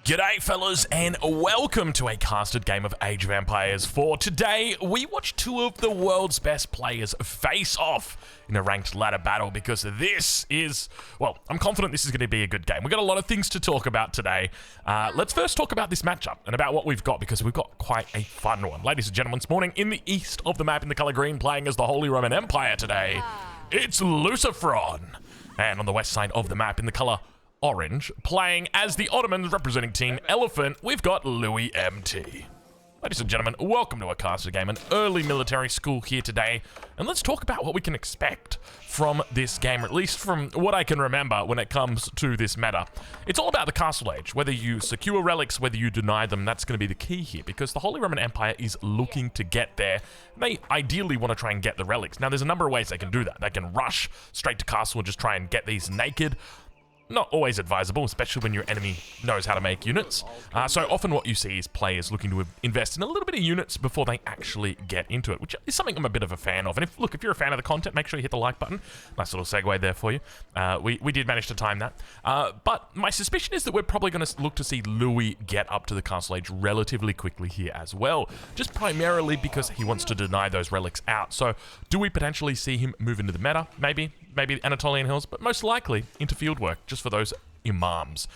G'day fellas, and welcome to a casted game of Age of Empires 4. Today, we watch two of the world's best players face off in a ranked ladder battle because this is, well, I'm confident this is going to be a good game. We've got a lot of things to talk about today. Let's first talk about this matchup and about what we've got because we've got quite a fun one. Ladies and gentlemen, this morning in the east of the map in the colour green, playing as the Holy Roman Empire today, it's Lucifron. And on the west side of the map in the colour orange, playing as the Ottomans representing Team Elephant, we've got Louis MT. Ladies and gentlemen, welcome to a caster game, an early military school here today, and let's talk about what we can expect from this game, or at least from what I can remember when it comes to this meta. It's all about the castle age, whether you secure relics, whether you deny them, that's going to be the key here, because the Holy Roman Empire is looking to get there. They ideally want to try and get the relics. Now, there's a number of ways they can do that. They can rush straight to castle and just try and get these naked. Not always advisable, especially when your enemy knows how to make units. So often what you see is players looking to invest in a little bit of units before they actually get into it, which is something I'm a bit of a fan of. And if you're a fan of the content, make sure you hit the like button. Nice little segue there for you. We did manage to time that. But my suspicion is that we're probably going to look to see Louis get up to the castle age relatively quickly here as well, just primarily because he wants to deny those relics out. So do we potentially see him move into the meta? Maybe Anatolian Hills, but most likely into field work, just for those imams.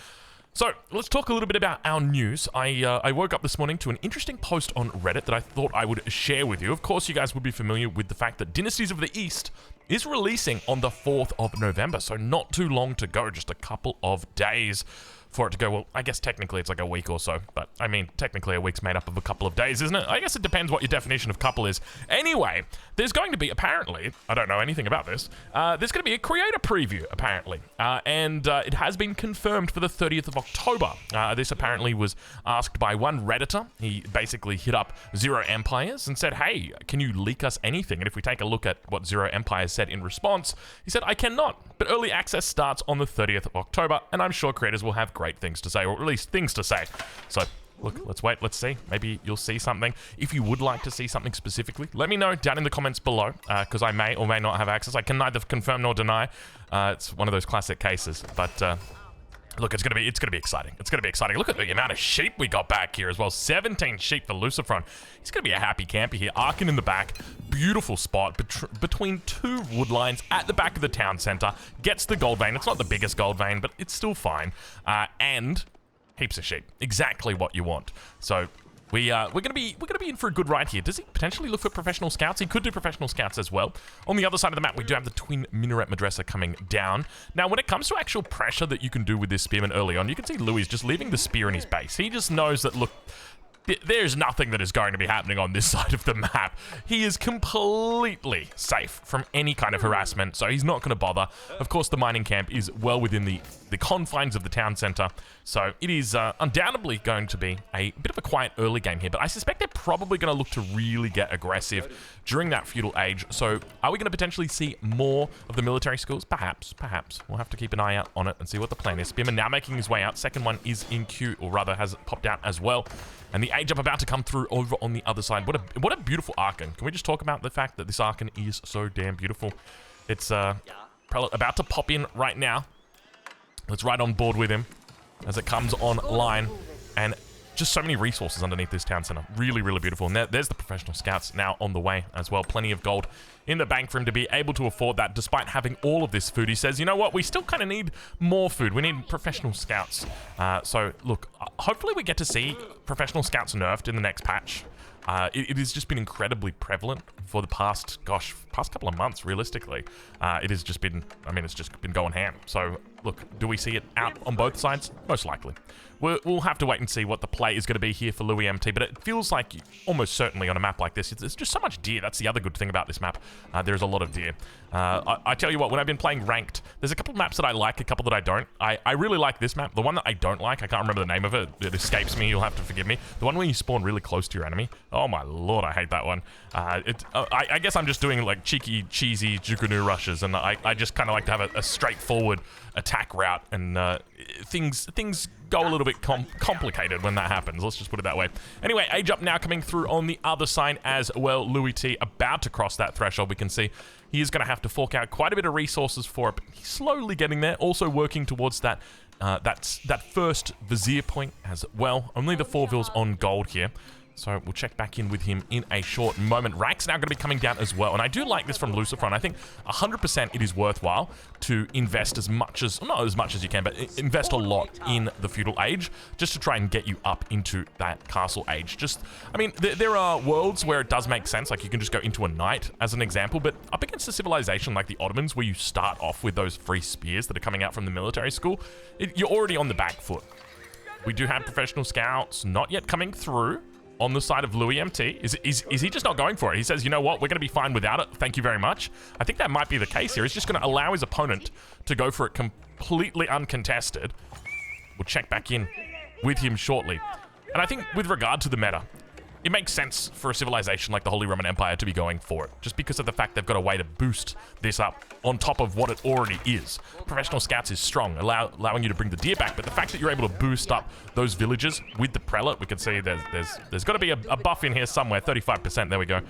So let's talk a little bit about our news. I woke up this morning to an interesting post on Reddit that I thought I would share with you. Of course, you guys would be familiar with the fact that Dynasties of the East is releasing on the 4th of November, so not too long to go, just a couple of days for it to go. Well, I guess technically it's like a week or so, but I mean, technically a week's made up of a couple of days, isn't it? I guess it depends what your definition of couple is. Anyway, there's going to be, apparently, I don't know anything about this, there's going to be a creator preview, apparently, and it has been confirmed for the 30th of October. This apparently was asked by one Redditor. He basically hit up Zero Empires and said, hey, can you leak us anything? And if we take a look at what Zero Empires said in response, he said, I cannot, but early access starts on the 30th of October, and I'm sure creators will have great things to say, or at least things to say. So, look, let's wait, let's see. Maybe you'll see something. If you would like to see something specifically, let me know down in the comments below, because I may or may not have access. I can neither confirm nor deny. It's one of those classic cases, but look, it's gonna be exciting. It's gonna be exciting. Look at the amount of sheep we got back here as well. 17 sheep for Lucifron. He's gonna be a happy camper here. Arkin in the back, beautiful spot between two wood lines at the back of the town center. Gets the gold vein. It's not the biggest gold vein, but it's still fine. And heaps of sheep. Exactly what you want. So we're gonna be in for a good ride here. Does he potentially look for professional scouts? He could do professional scouts as well. On the other side of the map, we do have the twin minaret madrasa coming down. Now, when it comes to actual pressure that you can do with this spearman early on, you can see Louis just leaving the spear in his base. He just knows that, look, there's nothing that is going to be happening on this side of the map. He is completely safe from any kind of harassment, so he's not going to bother. Of course, the mining camp is well within the confines of the town center, so it is undoubtedly going to be a bit of a quiet early game here, but I suspect they're probably going to look to really get aggressive during that feudal age. So are we going to potentially see more of the military schools? Perhaps. We'll have to keep an eye out on it and see what the plan is. Spearman now making his way out. Second one is in queue, or rather has popped out as well. And the age up about to come through over on the other side. What a beautiful Archon. Can we just talk about the fact that this Archon is so damn beautiful? It's about to pop in right now. Let's ride on board with him as it comes online. And just so many resources underneath this town center. Really, really beautiful. And there's the professional scouts now on the way as well. Plenty of gold in the bank for him to be able to afford that despite having all of this food. He says, you know what, we still kind of need more food. We need professional scouts. So, look, hopefully we get to see professional scouts nerfed in the next patch. It has just been incredibly prevalent for the past couple of months, realistically. It has just been, it's just been going ham. So, look, do we see it out on both sides? Most likely. We'll have to wait and see what the play is going to be here for Louis MT, but it feels like almost certainly on a map like this, there's just so much deer. That's the other good thing about this map. There's a lot of deer. I tell you what, when I've been playing ranked, there's a couple of maps that I like, a couple that I don't. I really like this map. The one that I don't like, I can't remember the name of it. It escapes me. You'll have to forgive me. The one where you spawn really close to your enemy. Oh my lord, I hate that one. I guess I'm just doing like cheeky, cheesy Jukunu rushes, and I just kind of like to have a straightforward attack route, and things go a little bit complicated when that happens. Let's just put it that way. Anyway, age up now coming through on the other side as well. Louis T about to cross that threshold. We can see he is going to have to fork out quite a bit of resources for it, but he's slowly getting there. Also working towards that that first vizier point as well. Only the 4 vils on gold here. So we'll check back in with him in a short moment. Rank's now going to be coming down as well. And I do like this from Lucifron. I think 100% it is worthwhile to invest as much as, not as much as you can, but invest a lot in the feudal age just to try and get you up into that castle age. I mean, there are worlds where it does make sense. Like you can just go into a knight as an example, but up against a civilization like the Ottomans where you start off with those free spears that are coming out from the military school, you're already on the back foot. We do have professional scouts not yet coming through on the side of Louis MT. Is he just not going for it? He says, you know what, we're going to be fine without it. Thank you very much. I think that might be the case here. He's just going to allow his opponent to go for it completely uncontested. We'll check back in with him shortly. And I think with regard to the meta, it makes sense for a civilization like the Holy Roman Empire to be going for it, just because of the fact they've got a way to boost this up on top of what it already is. Professional Scouts is strong, allowing you to bring the deer back, but the fact that you're able to boost up those villages with the prelate, we can see there's got to be a buff in here somewhere, 35%, there we go,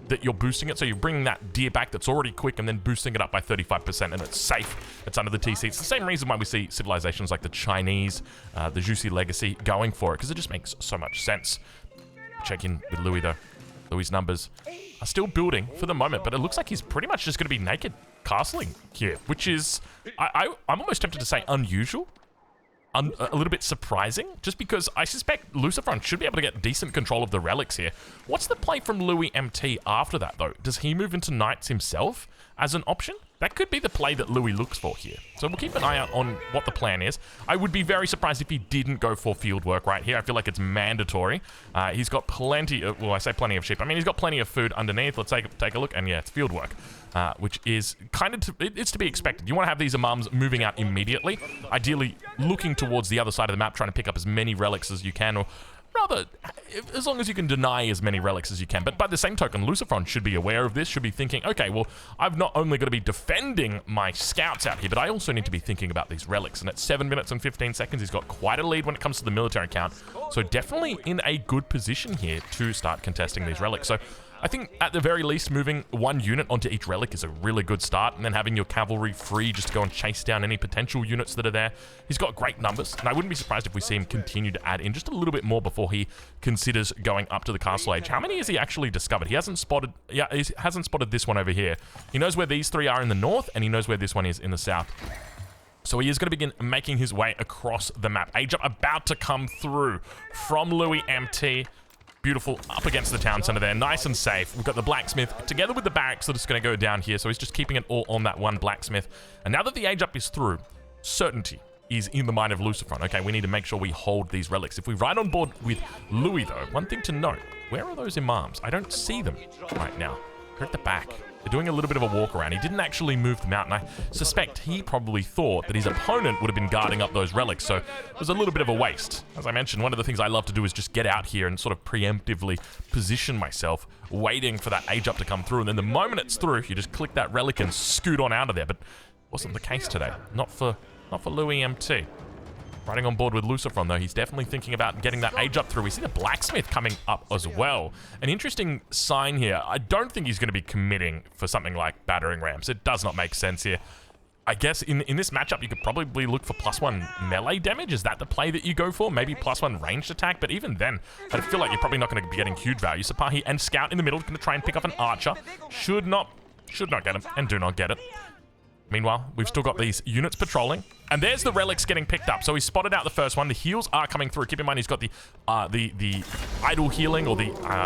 that you're boosting it, so you're bringing that deer back that's already quick and then boosting it up by 35%, and it's safe, it's under the TC. It's the same reason why we see civilizations like the Chinese, the Jussi Legacy going for it, because it just makes so much sense. Check in with Louis though. Louis' numbers are still building for the moment, but it looks like he's pretty much just going to be naked castling here, which is, I'm almost tempted to say unusual, a little bit surprising, just because I suspect Lucifron should be able to get decent control of the relics here. What's the play from Louis MT after that though? Does he move into knights himself as an option? That could be the play that Louis looks for here. So we'll keep an eye out on what the plan is. I would be very surprised if he didn't go for field work right here. I feel like it's mandatory. He's got plenty of, well, I say plenty of sheep. I mean, he's got plenty of food underneath. Let's take a look. And yeah, it's field work, which is kind of, it's to be expected. You want to have these imams moving out immediately, ideally looking towards the other side of the map, trying to pick up as many relics as you can, or rather, as long as you can deny as many relics as you can. But by the same token, Lucifron should be aware of this, should be thinking, okay, well, I've not only got to be defending my scouts out here, but I also need to be thinking about these relics. And at 7 minutes and 15 seconds, he's got quite a lead when it comes to the military count. So definitely in a good position here to start contesting these relics. So I think at the very least, moving 1 unit onto each relic is a really good start, and then having your cavalry free just to go and chase down any potential units that are there. He's got great numbers, and I wouldn't be surprised if we see him continue to add in just a little bit more before he considers going up to the castle age. How many has he actually discovered? He hasn't spotted, he hasn't spotted this one over here. He knows where these 3 are in the north, and he knows where this one is in the south. So he is going to begin making his way across the map. Age up about to come through from Louis MT. Beautiful, up against the town center there, nice and safe. We've got the blacksmith together with the barracks that is going to go down here, so he's just keeping it all on that one blacksmith. And now that the age up is through, certainty is in the mind of Lucifron. Okay, we need to make sure we hold these relics. If we ride on board with Louis though, one thing to note, where are those imams? I don't see them right now. They're at the back. They're doing a little bit of a walk around. He didn't actually move them out, and I suspect he probably thought that his opponent would have been guarding up those relics, so it was a little bit of a waste. As I mentioned, one of the things I love to do is just get out here and sort of preemptively position myself, waiting for that age up to come through, and then the moment it's through, you just click that relic and scoot on out of there, but wasn't the case today. Not for Louis MT. Riding on board with Lucifron, though, he's definitely thinking about getting that age up through. We see the blacksmith coming up as well. An interesting sign here. I don't think he's going to be committing for something like battering rams. It does not make sense here. I guess in this matchup, you could probably look for +1 melee damage. Is that the play that you go for? Maybe +1 ranged attack, but even then, I feel like you're probably not going to be getting huge value. Sipahi and Scout in the middle, going to try and pick up an archer. Should not get him, and do not get it. Meanwhile, we've still got these units patrolling. And there's the relics getting picked up. So he spotted out the first one. The heals are coming through. Keep in mind, he's got the idle healing, or the,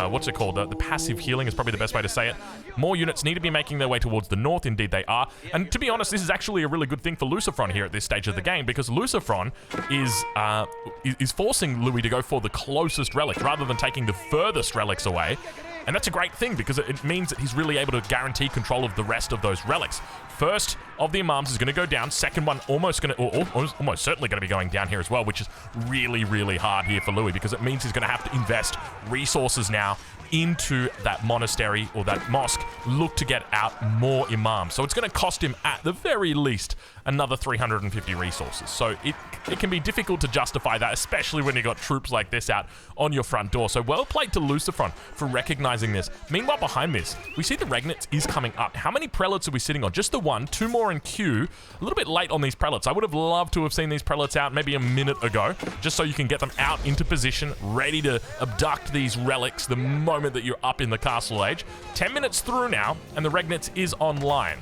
what's it called? The passive healing is probably the best way to say it. More units need to be making their way towards the north. Indeed, they are. And to be honest, this is actually a really good thing for Lucifron here at this stage of the game, because Lucifron is forcing Louis to go for the closest relic rather than taking the furthest relics away. And that's a great thing, because it means that he's really able to guarantee control of the rest of those relics. First of the imams is going to go down. Second one almost certainly going to be going down here as well, which is really, really hard here for Louis, because it means he's going to have to invest resources now into that monastery or that mosque, look to get out more imams. So it's going to cost him, at the very least, another 350 resources. So it can be difficult to justify that, especially when you've got troops like this out on your front door. So well played to Lucifron for recognizing recognizing this. Meanwhile, behind this, we see the Regnates is coming up. How many prelates are we sitting on? Just the one. 2 more in queue. A little bit late on these prelates. I would have loved to have seen these prelates out maybe a minute ago, just so you can get them out into position, ready to abduct these relics the moment that you're up in the castle age. 10 minutes through now, and the Regnates is online.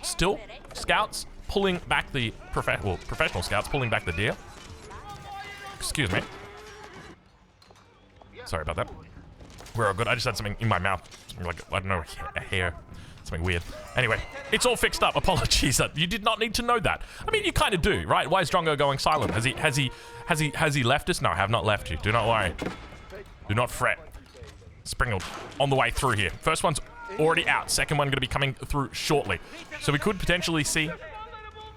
Still, scouts pulling back the professional scouts pulling back the deer. Excuse me. Sorry about that. We're all good. I just had something in my mouth. Something like, I don't know, a hair. Something weird. Anyway, it's all fixed up. Apologies. You did not need to know that. I mean, you kind of do, right? Why is Drongo going silent? Has he left us? No, I have not left you. Do not worry. Do not fret. Springalds on the way through here. First one's already out. Second one going to be coming through shortly. So we could potentially see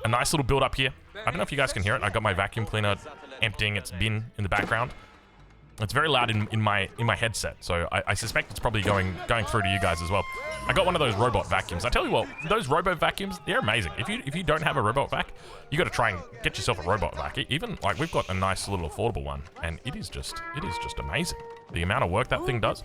a nice little build up here. I don't know if you guys can hear it. I got my vacuum cleaner emptying its bin in the background. It's very loud in my headset, so I suspect it's probably going through to you guys as well. I got one of those robot vacuums. I tell you what, those robot vacuums, they're amazing. If you don't have a robot vac, you got to try and get yourself a robot vac. Even like we've got a nice little affordable one, and it is just amazing. The amount of work that thing does.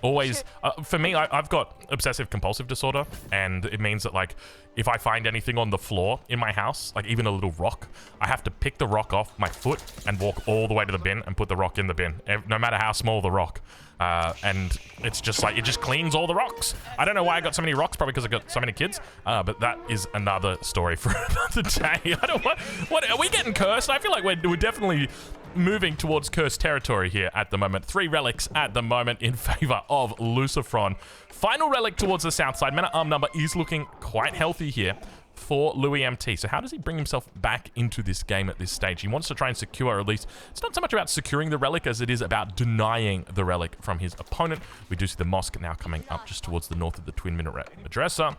Always, for me, I've got obsessive compulsive disorder, and it means that like if I find anything on the floor in my house, like even a little rock, I have to pick the rock off my foot and walk all the way to the bin and put the rock in the bin, no matter how small the rock. And it's just like, it just cleans all the rocks. I don't know why I got so many rocks, probably because I got so many kids, but that is another story for another day. I don't what are we getting cursed? I feel like we're definitely moving towards cursed territory here at the moment. 3 relics at the moment in favor of Lucifron. Final relic towards the south side. Men-at-arm number is looking quite healthy here for Louis MT. So how does he bring himself back into this game at this stage? He wants to try and secure, or at least it's not so much about securing the relic as it is about denying the relic from his opponent. We do see the mosque now coming up just towards the north of the twin minaret madrasa.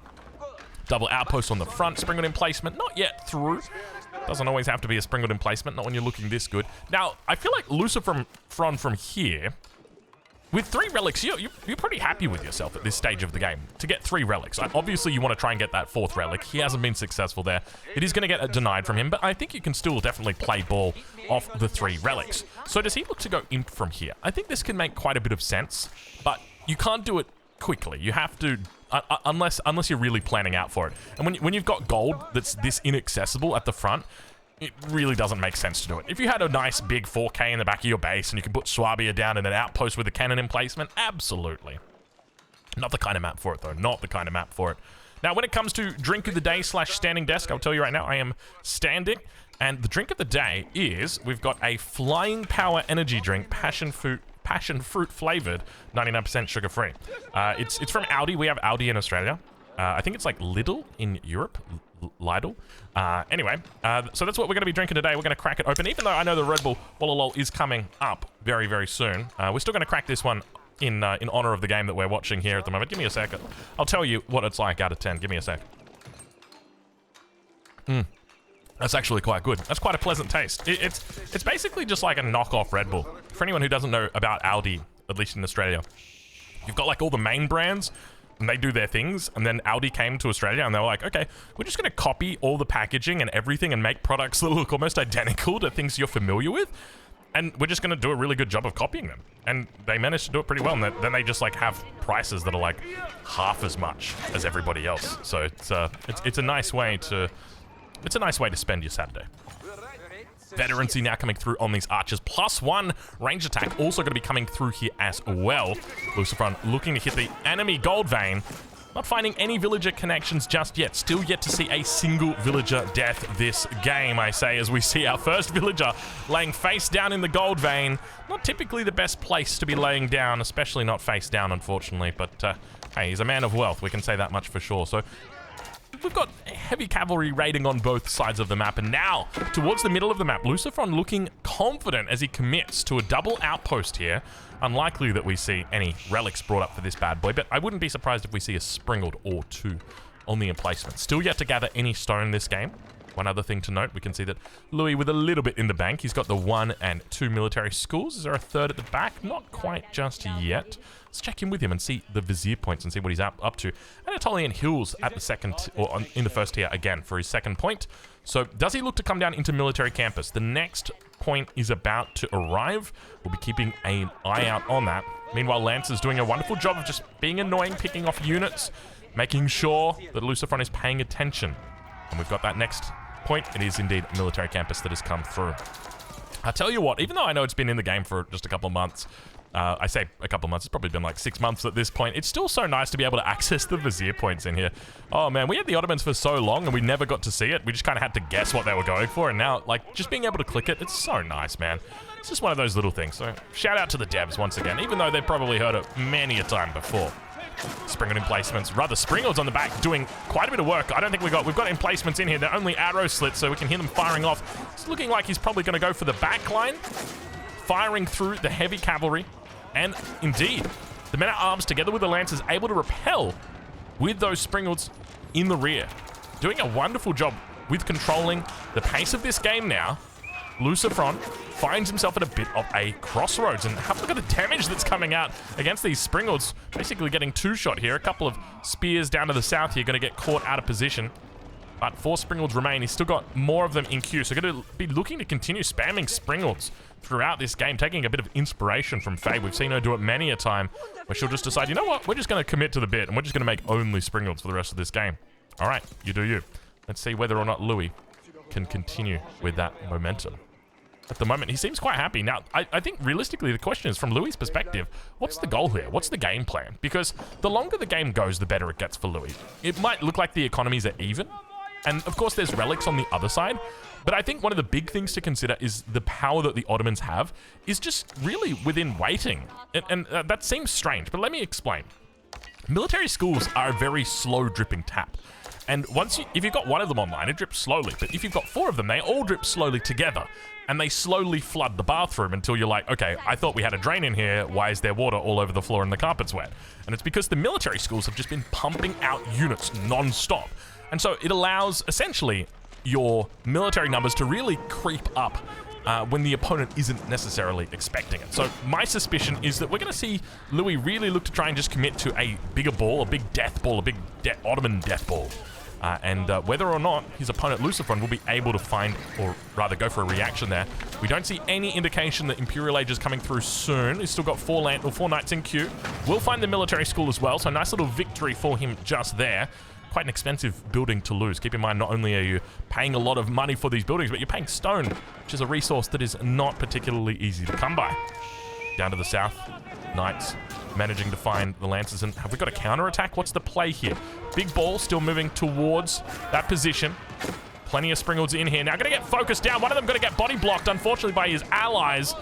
Double outpost on the front. Springled in placement. Not yet through. Doesn't always have to be a springled in placement. Not when you're looking this good. Now, I feel like Lucifron from here, with 3 relics, you're pretty happy with yourself at this stage of the game to get 3 relics. Obviously, you want to try and get that 4th relic. He hasn't been successful there. It is going to get denied from him, but I think you can still definitely play ball off the 3 relics. So does he look to go imp from here? I think this can make quite a bit of sense, but you can't do it quickly. You have to, unless you're really planning out for it. And when you've got gold that's this inaccessible at the front, it really doesn't make sense to do it. If you had a nice big 4K in the back of your base and you can put Swabia down in an outpost with a cannon in placement, absolutely. Not the kind of map for it, though. Not the kind of map for it. Now, when it comes to drink of the day / standing desk, I'll tell you right now, I am standing. And the drink of the day is, we've got a Flying Power energy drink, passion fruit flavored, 99% sugar free. It's from Aldi. We have Aldi in Australia. I think it's like Lidl in Europe. Lidl. Anyway, so that's what we're going to be drinking today. We're going to crack it open, even though I know the Red Bull Wololol is coming up very, very soon. We're still going to crack this one in honor of the game that we're watching here at the moment. Give me a sec. I'll tell you what it's like out of 10. Give me a sec. That's actually quite good. That's quite a pleasant taste. It's basically just like a knockoff Red Bull. For anyone who doesn't know about Aldi, at least in Australia, you've got like all the main brands, and they do their things, and then Aldi came to Australia, and they were like, okay, we're just going to copy all the packaging and everything and make products that look almost identical to things you're familiar with, and we're just going to do a really good job of copying them. And they managed to do it pretty well, and then they just like have prices that are like half as much as everybody else. So it's a nice way to spend your Saturday. Veterancy now coming through on these archers. +1 range attack also going to be coming through here as well. Lucifron looking to hit the enemy gold vein. Not finding any villager connections just yet. Still yet to see a single villager death this game, I say, as we see our first villager laying face down in the gold vein. Not typically the best place to be laying down, especially not face down, unfortunately. But, hey, he's a man of wealth. We can say that much for sure. So we've got heavy cavalry raiding on both sides of the map, and now towards the middle of the map, Lucifron looking confident as he commits to a double outpost here. Unlikely that we see any relics brought up for this bad boy, but I wouldn't be surprised if we see a Springled or 2 on the emplacement. Still yet to gather any stone this game. One other thing to note, we can see that Louis with a little bit in the bank. He's got the 1 and 2 military schools. Is there a third at the back? Not quite just yet. Let's check in with him and see the vizier points and see what he's up to. Anatolian Hills at the second, or in the first tier again for his second point. So does he look to come down into military campus? The next point is about to arrive. We'll be keeping an eye out on that. Meanwhile, Lance is doing a wonderful job of just being annoying, picking off units, making sure that Lucifron is paying attention. And we've got that next point. It is indeed a military campus that has come through. I tell you what, even though I know it's been in the game for just a couple of months, I say a couple of months, it's probably been like 6 months at this point, it's still so nice to be able to access the vizier points in here. Oh man, we had the Ottomans for so long and we never got to see it. We just kind of had to guess what they were going for, and now, like, just being able to click it, it's so nice, man. It's just one of those little things. So shout out to the devs once again, even though they've probably heard it many a time before. Springald emplacements, rather Springalds on the back doing quite a bit of work. I don't think we've got emplacements in here. They're only arrow slits, so we can hear them firing off. It's looking like he's probably going to go for the backline, firing through the heavy cavalry. And indeed, the men-at-arms together with the lancers able to repel with those Springalds in the rear. Doing a wonderful job with controlling the pace of this game now. Lucifron finds himself at a bit of a crossroads, and have a look at the damage that's coming out against these Springalds. Basically getting two-shot here. A couple of spears down to the south here, going to get caught out of position. But 4 Springalds remain. He's still got more of them in queue, so going to be looking to continue spamming Springalds throughout this game, taking a bit of inspiration from Faye. We've seen her do it many a time, where she'll just decide, you know what, we're just going to commit to the bit, and we're just going to make only Springalds for the rest of this game. All right, you do you. Let's see whether or not Louis can continue with that momentum. At the moment, he seems quite happy. Now, I think realistically, the question is, from Louis' perspective, what's the goal here? What's the game plan? Because the longer the game goes, the better it gets for Louis. It might look like the economies are even, and of course, there's relics on the other side, but I think one of the big things to consider is the power that the Ottomans have is just really within waiting. And that seems strange, but let me explain. Military schools are a very slow dripping tap. And if you've got one of them online, it drips slowly. But if you've got 4 of them, they all drip slowly together. And they slowly flood the bathroom until you're like, okay, I thought we had a drain in here. Why is there water all over the floor and the carpet's wet? And it's because the military schools have just been pumping out units non-stop. And so it allows, essentially, your military numbers to really creep up when the opponent isn't necessarily expecting it. So my suspicion is that we're going to see Louis really look to try and just commit to a bigger ball, a big death ball, a big Ottoman death ball. And whether or not his opponent Lucifron will be able to find, or rather go for a reaction there. We don't see any indication that Imperial Age is coming through soon. He's still got 4 knights in queue. We'll find the military school as well, so nice little victory for him just there. Quite an expensive building to lose. Keep in mind, not only are you paying a lot of money for these buildings, but you're paying stone, which is a resource that is not particularly easy to come by. Down to the south, knights managing to find the lancers. And have we got a counter-attack? What's the play here? Big ball still moving towards that position. Plenty of Springalds in here. Now going to get focused down. One of them going to get body blocked, unfortunately, by his allies.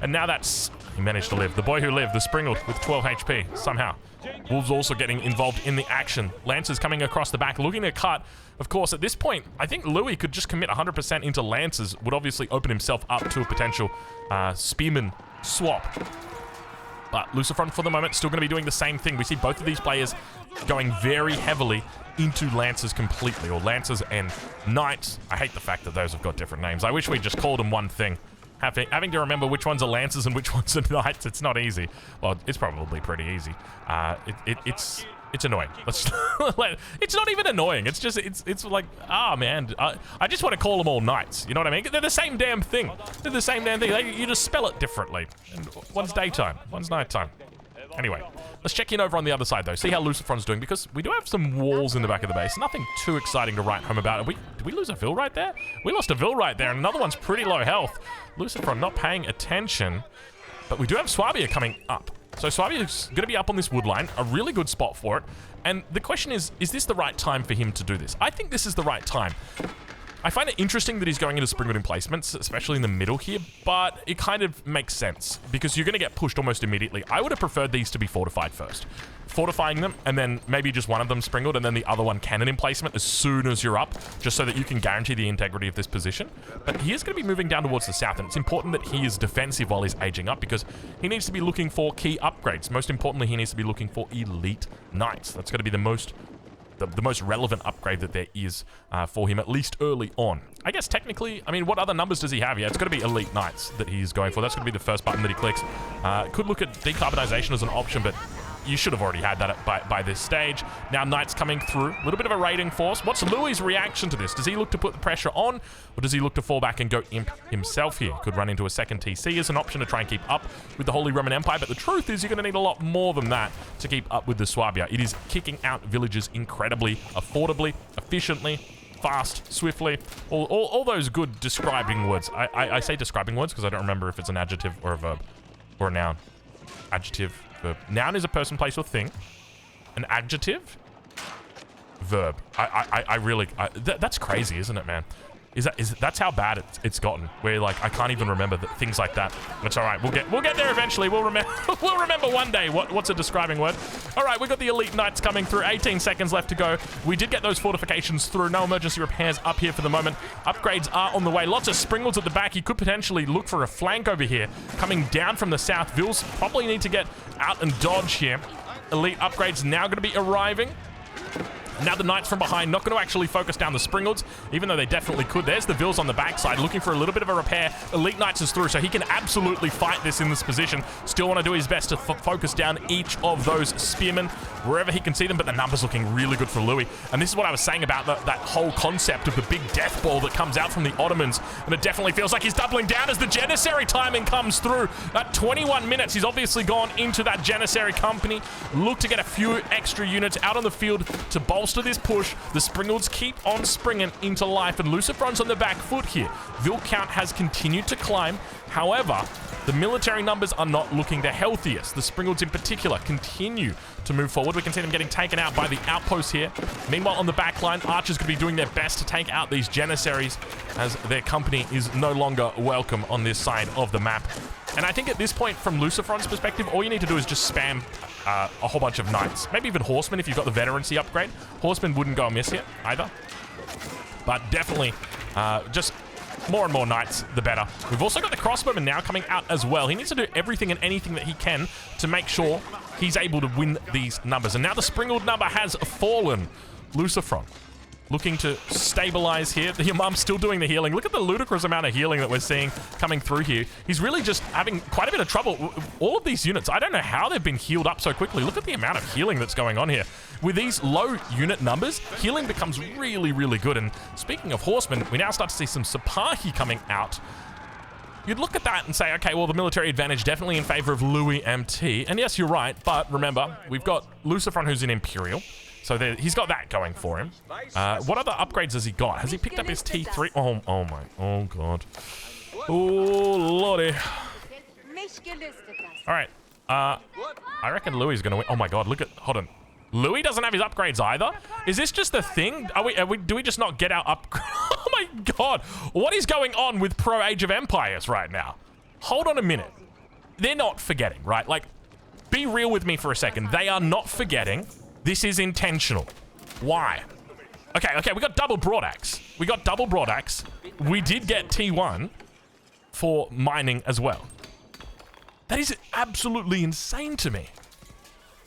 And now that's... he managed to live. The boy who lived, the Springald with 12 HP, somehow. Wolves also getting involved in the action. Lancers coming across the back, looking to cut. Of course, at this point, I think Louis could just commit 100% into Lancers, would obviously open himself up to a potential spearman swap. But Lucifron, for the moment, still going to be doing the same thing. We see both of these players going very heavily into Lancers completely, or Lancers and Knights. I hate the fact that those have got different names. I wish we just called them one thing. Having to remember which ones are Lancers and which ones are Knights, it's not easy. Well, it's probably pretty easy. It's annoying. It's not even annoying. It's just, it's like, man, I just want to call them all Knights. You know what I mean? They're the same damn thing. They're the same damn thing. You just spell it differently. And one's daytime, one's nighttime. Anyway, let's check in over on the other side, though. See how Lucifron's doing, because we do have some walls in the back of the base. Nothing too exciting to write home about. Did we lose a Vil right there? We lost a Vil right there, and another one's pretty low health. Lucifron not paying attention, but we do have Swabia coming up. So Swabia's going to be up on this wood line, a really good spot for it. And the question is this the right time for him to do this? I think this is the right time. I find it interesting that he's going into Springald emplacements, especially in the middle here, but it kind of makes sense because you're going to get pushed almost immediately. I would have preferred these to be fortified first. Fortifying them, and then maybe just one of them Springald, and then the other one cannon emplacement as soon as you're up, just so that you can guarantee the integrity of this position. But he is going to be moving down towards the south, and it's important that he is defensive while he's aging up because he needs to be looking for key upgrades. Most importantly, he needs to be looking for elite knights. That's going to be the most the most relevant upgrade that there is for him, at least early on. I guess technically, I mean, what other numbers does he have? Yeah, it's going to be Elite Knights that he's going for. That's going to be the first button that he clicks. Could look at decarbonization as an option, but you should have already had that by this stage. Now Knights coming through. A little bit of a raiding force. What's Louis' reaction to this? Does he look to put the pressure on, or does he look to fall back and go imp himself here? Could run into a second TC as an option to try and keep up with the Holy Roman Empire, but the truth is you're going to need a lot more than that to keep up with the Swabia. It is kicking out villages incredibly, affordably, efficiently, fast, swiftly, all those good describing words. I say describing words because I don't remember if it's an adjective or a verb or a noun. Adjective, verb. Noun is a person, place, or thing. An adjective, verb. I really, that's crazy, isn't it, man? That's how bad it's gotten. Where like I can't even remember things like that. That's all right. We'll get there eventually. We'll remember. We'll remember one day what's a describing word. All right, we got the Elite Knights coming through. 18 seconds left to go. We did get those fortifications through. No emergency repairs up here for the moment. Upgrades are on the way. Lots of Springalds at the back. He could potentially look for a flank over here coming down from the south. Vils probably need to get out and dodge here. Elite upgrades now going to be arriving. Now the Knights from behind, not going to actually focus down the Springalds, even though they definitely could. There's the Vils on the backside, looking for a little bit of a repair. Elite Knights is through, so he can absolutely fight this in this position. Still want to do his best to focus down each of those spearmen, wherever he can see them, but the numbers looking really good for Louis. And this is what I was saying about that whole concept of the big death ball that comes out from the Ottomans, and it definitely feels like he's doubling down as the Janissary timing comes through. At 21 minutes, he's obviously gone into that Janissary company. Look to get a few extra units out on the field to bolster this push. The Springalds keep on springing into life, and Lucifron's on the back foot here. Vil count has continued to climb. However, the military numbers are not looking the healthiest. The Springalds in particular continue to move forward. We can see them getting taken out by the outposts here. Meanwhile, on the back line, archers could be doing their best to take out these Janissaries as their company is no longer welcome on this side of the map. And I think at this point, from Lucifron's perspective, all you need to do is just spam a whole bunch of knights. Maybe even horsemen if you've got the veterancy upgrade. Horsemen wouldn't go amiss here either. But definitely just more and more knights, the better. We've also got the crossbowman now coming out as well. He needs to do everything and anything that he can to make sure he's able to win these numbers. And now the Springald number has fallen. Lucifron looking to stabilize here. Your mum's still doing the healing. Look at the ludicrous amount of healing that we're seeing coming through here. He's really just having quite a bit of trouble. All of these units, I don't know how they've been healed up so quickly. Look at the amount of healing that's going on here. With these low unit numbers, healing becomes really, really good. And speaking of horsemen, we now start to see some Sipahi coming out. You'd look at that and say, okay, well, the military advantage definitely in favor of Louis MT. And yes, you're right. But remember, we've got Lucifron, who's in Imperial. So he's got that going for him. What other upgrades has he got? Has he picked up his T3? Oh god. Oh lordy. All right. I reckon Louis is going to win. Oh my god, hold on. Louis doesn't have his upgrades either? Is this just the thing? Do we just not get our upgrade? Oh my god. What is going on with Pro Age of Empires right now? Hold on a minute. They're not forgetting, right? Like, be real with me for a second. They are not forgetting. This is intentional. Why? Okay, we got double broadaxe. We did get T1 for mining as well. That is absolutely insane to me.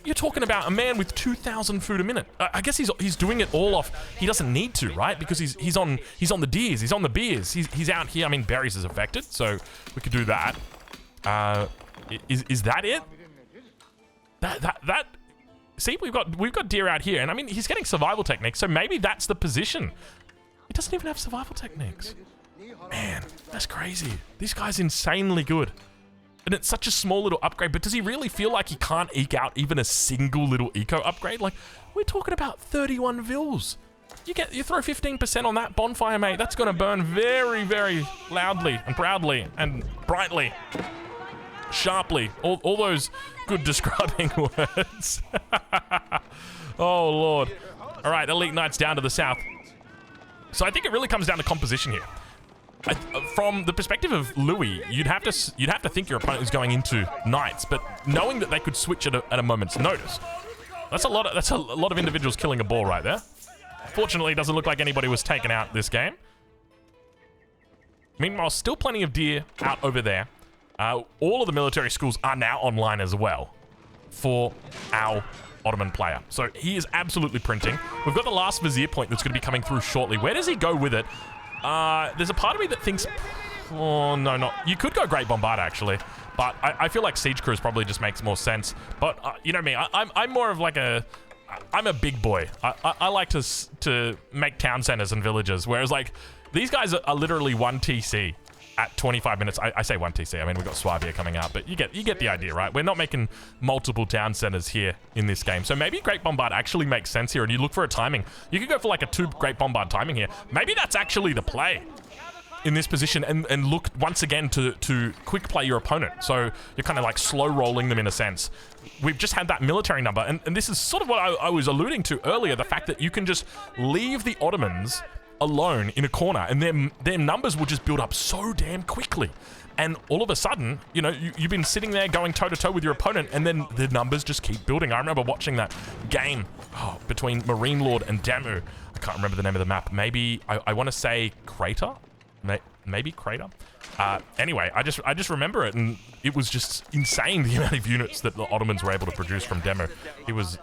You're talking about a man with 2,000 food a minute. I guess he's doing it all off. He doesn't need to, right? Because he's on the deers, he's on the beers, he's out here. I mean, berries is affected, so we could do that. Is that it? That. See, we've got deer out here, and I mean, he's getting survival techniques, so maybe that's the position. He doesn't even have survival techniques. Man, that's crazy. This guy's insanely good. And it's such a small little upgrade, but does he really feel like he can't eke out even a single little eco upgrade? Like, we're talking about 31 Vils. You throw 15% on that bonfire, mate. That's going to burn very, very loudly and proudly and brightly. Sharply. All those good describing words. Oh, Lord. All right, Elite Knights down to the south. So I think it really comes down to composition here. From the perspective of Louis, you'd have to think your opponent is going into Knights, but knowing that they could switch at a moment's notice, that's a lot of individuals killing a ball right there. Fortunately, it doesn't look like anybody was taken out this game. Meanwhile, still plenty of deer out over there. All of the military schools are now online as well for our Ottoman player. So he is absolutely printing. We've got the last Vizier point that's going to be coming through shortly. Where does he go with it? There's a part of me that thinks... Oh, no, not... You could go Great Bombard, actually. But I feel like Siege Cruise probably just makes more sense. But, you know me, I'm more of like a... I'm a big boy. I like to make town centers and villages, whereas, like, these guys are literally 1 TC at 25 minutes. I say 1 TC. I mean, we've got Swabia coming out, but you get the idea, right? We're not making multiple town centers here in this game. So maybe Great Bombard actually makes sense here, and you look for a timing. You could go for, like, a 2 Great Bombard timing here. Maybe that's actually the play in this position, and look once again to quick play your opponent. So you're kind of like slow rolling them in a sense. We've just had that military number, and this is sort of what I was alluding to earlier, the fact that you can just leave the Ottomans alone in a corner, and their numbers will just build up so damn quickly. And all of a sudden, you know, you've been sitting there going toe-to-toe with your opponent, and then the numbers just keep building. I remember watching that game between Marine Lord and Demu. I can't remember the name of the map. Maybe, I want to say Crater? Maybe Crater? Anyway, I just remember it, and it was just insane the amount of units that the Ottomans were able to produce from Demu.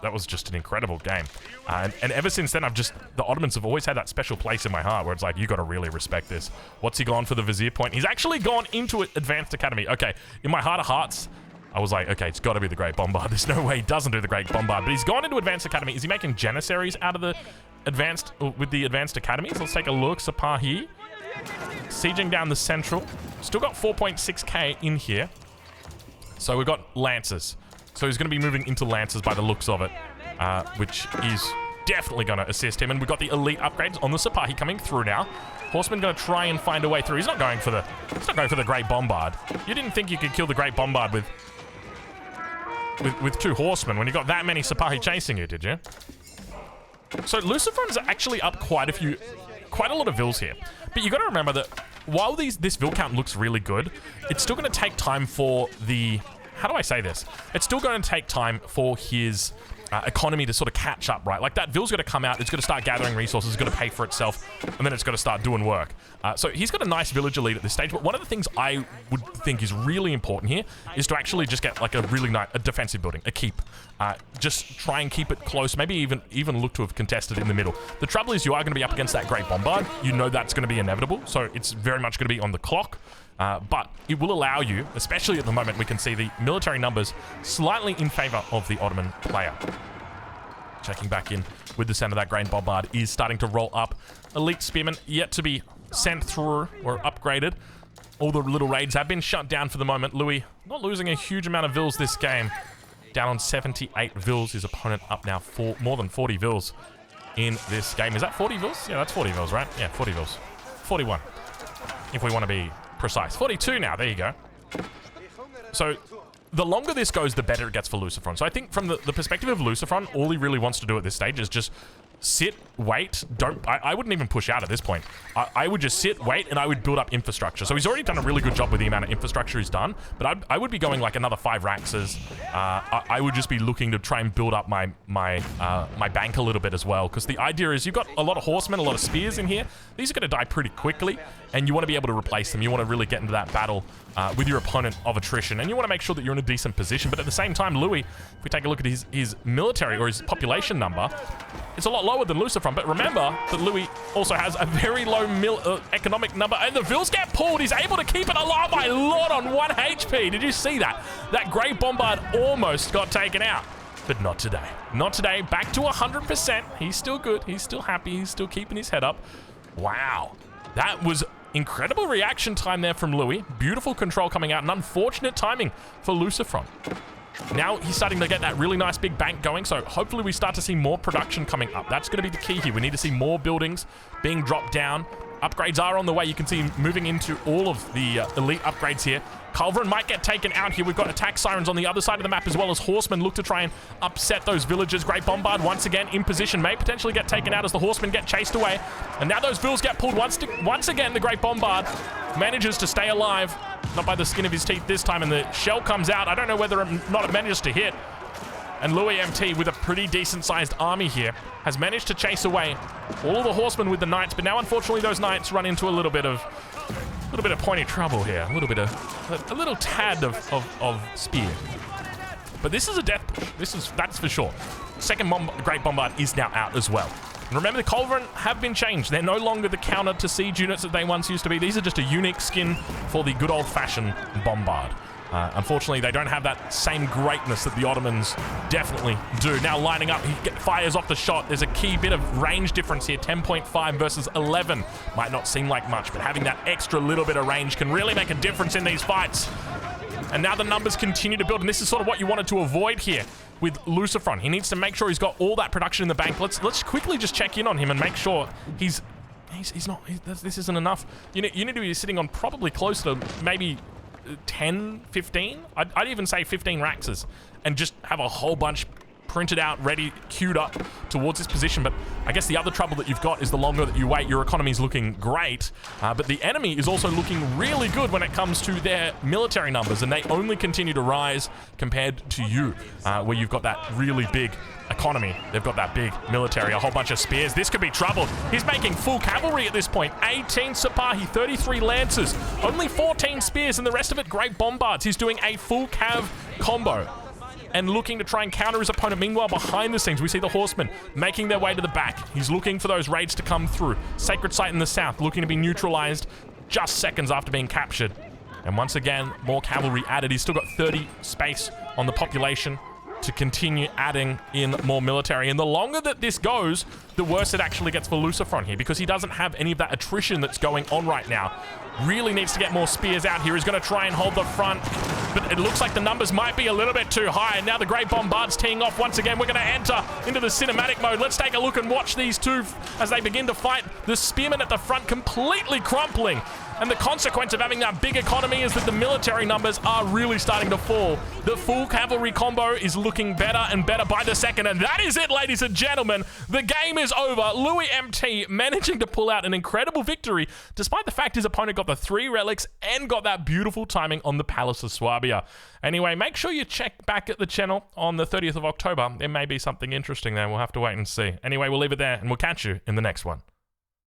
That was just an incredible game. And ever since then, the Ottomans have always had that special place in my heart where it's like, you got to really respect this. What's he gone for the Vizier point? He's actually gone into Advanced Academy. Okay, in my heart of hearts, I was like, okay, it's got to be the Great Bombard. There's no way he doesn't do the Great Bombard. But he's gone into Advanced Academy. Is he making Janissaries out of the Advanced, with the Advanced Academies? Let's take a look. Sipahi. Sieging down the central. Still got 4.6k in here. So we've got Lancers. So he's going to be moving into Lancers by the looks of it, which is definitely going to assist him. And we've got the elite upgrades on the Sipahi coming through now. Horseman going to try and find a way through. He's not going for the Great Bombard. You didn't think you could kill the Great Bombard with 2 horsemen when you got that many Sipahi chasing you, did you? So Lucifron's actually up quite a lot of vills here. But you got to remember that while this vill count looks really good, it's still going to take time for the... How do I say this? It's still going to take time for his economy to sort of catch up, right? Like, that vill's got to come out, it's got to start gathering resources, it's got to pay for itself, and then it's got to start doing work. So he's got a nice village elite at this stage, but one of the things I would think is really important here is to actually just get like a really nice defensive building, a keep. Just try and keep it close, maybe even look to have contested in the middle. The trouble is you are going to be up against that Great Bombard. You know that's going to be inevitable, so it's very much going to be on the clock. But it will allow you, especially at the moment, we can see the military numbers slightly in favor of the Ottoman player. Checking back in with the center, that Great Bombard is starting to roll up. Elite Spearmen yet to be sent through or upgraded. All the little raids have been shut down for the moment. Louis not losing a huge amount of vills this game. Down on 78 vills. His opponent up now for more than 40 vills in this game. Is that 40 vills? Yeah, that's 40 vills, right? Yeah, 40 vills. 41, if we want to be precise. 42 now, there you go. So the longer this goes, the better it gets for Lucifron. So I think from the perspective of Lucifron, all he really wants to do at this stage is just sit, wait, I wouldn't even push out at this point. I would just sit, wait, and I would build up infrastructure. So he's already done a really good job with the amount of infrastructure he's done, but I would be going like another 5 Raxes. I would just be looking to try and build up my bank a little bit as well, because the idea is you've got a lot of horsemen, a lot of spears in here. These are going to die pretty quickly, and you want to be able to replace them. You want to really get into that battle with your opponent of attrition, and you want to make sure that you're in a decent position. But at the same time, Louis, if we take a look at his military or his population number, it's a lot lower than Lucifron. But remember that Louis also has a very low economic number, and the vills get pulled. He's able to keep it alive by lot on 1 HP. Did you see that? That Great Bombard almost got taken out. But not today. Not today. Back to 100%. He's still good. He's still happy. He's still keeping his head up. Wow. That was incredible reaction time there from Louis. Beautiful control coming out, and unfortunate timing for Lucifron. Now he's starting to get that really nice big bank going, so hopefully we start to see more production coming up. That's going to be the key here. We need to see more buildings being dropped down. Upgrades are on the way. You can see moving into all of the elite upgrades here. Culverin might get taken out here. We've got attack sirens on the other side of the map, as well as horsemen look to try and upset those villagers. Great Bombard once again in position, may potentially get taken out as the horsemen get chased away. And now those vills get pulled once again. The Great Bombard manages to stay alive, not by the skin of his teeth this time, and the shell comes out. I don't know whether or not it manages to hit. And Louis MT, with a pretty decent-sized army here, has managed to chase away all of the horsemen with the knights. But now, unfortunately, those knights run into a little bit of pointy trouble here. A little tad of spear. But this is a death push. That's for sure. Second Great Bombard is now out as well. And remember, the Culverin have been changed. They're no longer the counter to siege units that they once used to be. These are just a unique skin for the good old-fashioned Bombard. Unfortunately, they don't have that same greatness that the Ottomans definitely do. Now lining up, he fires off the shot. There's a key bit of range difference here. 10.5 versus 11. Might not seem like much, but having that extra little bit of range can really make a difference in these fights. And now the numbers continue to build, and this is sort of what you wanted to avoid here with Lucifron. He needs to make sure he's got all that production in the bank. Let's quickly just check in on him and make sure he's not. This isn't enough. You need to be sitting on probably close to maybe 10, 15. I'd even say 15 Raxes, and just have a whole bunch printed out, ready, queued up towards this position. But I guess the other trouble that you've got is the longer that you wait, your economy is looking great, but the enemy is also looking really good when it comes to their military numbers, and they only continue to rise compared to you, where you've got that really big economy. They've got that big military, a whole bunch of spears. This could be trouble. He's making full cavalry at this point. 18 Sipahi, 33 Lancers, only 14 spears, and the rest of it Great Bombards. He's doing a full cav combo and looking to try and counter his opponent. Meanwhile, behind the scenes, we see the horsemen making their way to the back. He's looking for those raids to come through. Sacred Site in the south, looking to be neutralized just seconds after being captured. And once again, more cavalry added. He's still got 30 space on the population to continue adding in more military. And the longer that this goes, the worse it actually gets for Lucifron here, because he doesn't have any of that attrition that's going on right now. Really needs to get more spears out here. He's going to try and hold the front, but it looks like the numbers might be a little bit too high. And now the Great Bombard's teeing off once again. We're going to enter into the cinematic mode. Let's take a look and watch these two as they begin to fight. The spearmen at the front completely crumpling. And the consequence of having that big economy is that the military numbers are really starting to fall. The full cavalry combo is looking better and better by the second. And that is it, ladies and gentlemen. The game is over. Louis MT managing to pull out an incredible victory, despite the fact his opponent got the 3 relics and got that beautiful timing on the Palace of Swabia. Anyway, make sure you check back at the channel on the 30th of October. There may be something interesting there. We'll have to wait and see. Anyway, we'll leave it there, and we'll catch you in the next one.